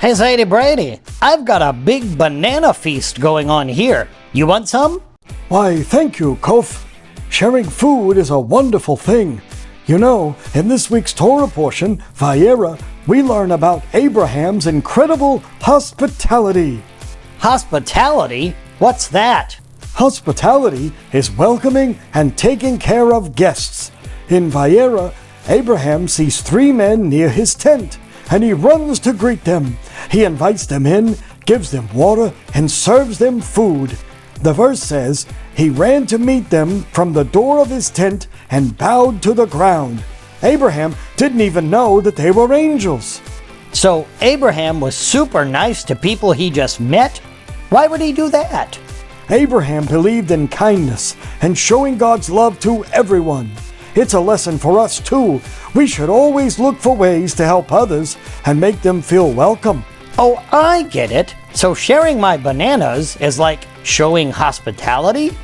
Hey Zayde, Brady, I've got a big banana feast going on here. You want some? Why, thank you, Kof. Sharing food is a wonderful thing. You know, in this week's Torah portion, Vayera, we learn about Abraham's incredible hospitality. Hospitality? What's that? Hospitality is welcoming and taking care of guests. In Vayera, Abraham sees 3 men near his tent, and he runs to greet them. He invites them in, gives them water, and serves them food. The verse says, he ran to meet them from the door of his tent and bowed to the ground. Abraham didn't even know that they were angels. So Abraham was super nice to people he just met? Why would he do that? Abraham believed in kindness and showing God's love to everyone. It's a lesson for us too. We should always look for ways to help others and make them feel welcome. Oh, I get it. So sharing my bananas is like showing hospitality?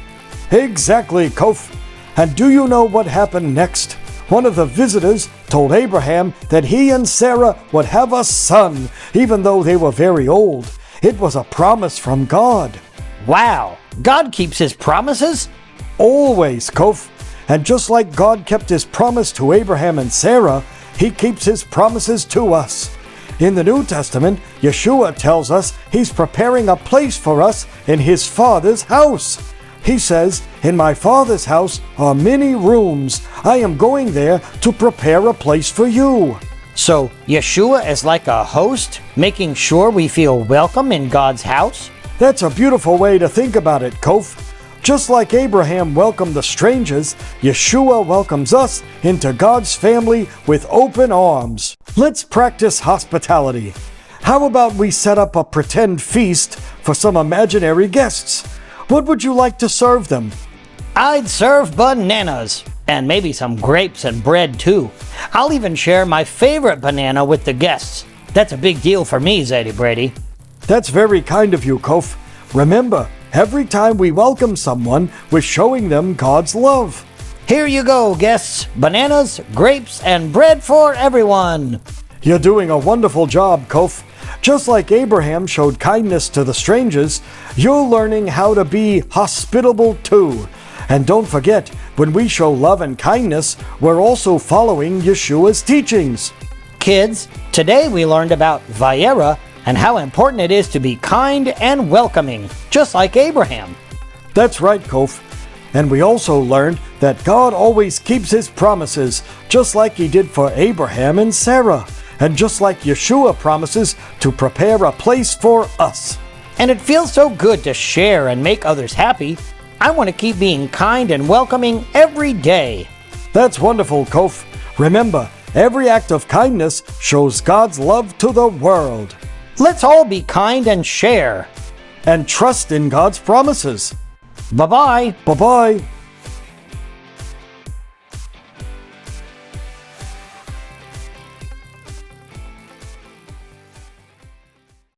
Exactly, Kof. And do you know what happened next? One of the visitors told Abraham that he and Sarah would have a son, even though they were very old. It was a promise from God. Wow, God keeps his promises? Always, Kof. And just like God kept his promise to Abraham and Sarah, he keeps his promises to us. In the New Testament, Yeshua tells us he's preparing a place for us in his Father's house. He says, "In my Father's house are many rooms. I am going there to prepare a place for you." So Yeshua is like a host, making sure we feel welcome in God's house? That's a beautiful way to think about it, Kof. Just like Abraham welcomed the strangers, Yeshua welcomes us into God's family with open arms. Let's practice hospitality. How about we set up a pretend feast for some imaginary guests? What would you like to serve them? I'd serve bananas, and maybe some grapes and bread too. I'll even share my favorite banana with the guests. That's a big deal for me, Zayde Brady. That's very kind of you, Kof. Remember, every time we welcome someone, we're showing them God's love. Here you go, guests. Bananas, grapes, and bread for everyone. You're doing a wonderful job, Kof. Just like Abraham showed kindness to the strangers, you're learning how to be hospitable too. And don't forget, when we show love and kindness, we're also following Yeshua's teachings. Kids, today we learned about Vayera and how important it is to be kind and welcoming, just like Abraham. That's right, Kof. And we also learned that God always keeps his promises, just like he did for Abraham and Sarah, and just like Yeshua promises to prepare a place for us. And it feels so good to share and make others happy. I want to keep being kind and welcoming every day. That's wonderful, Kof. Remember, every act of kindness shows God's love to the world. Let's all be kind and share. And trust in God's promises. Bye-bye. Bye-bye.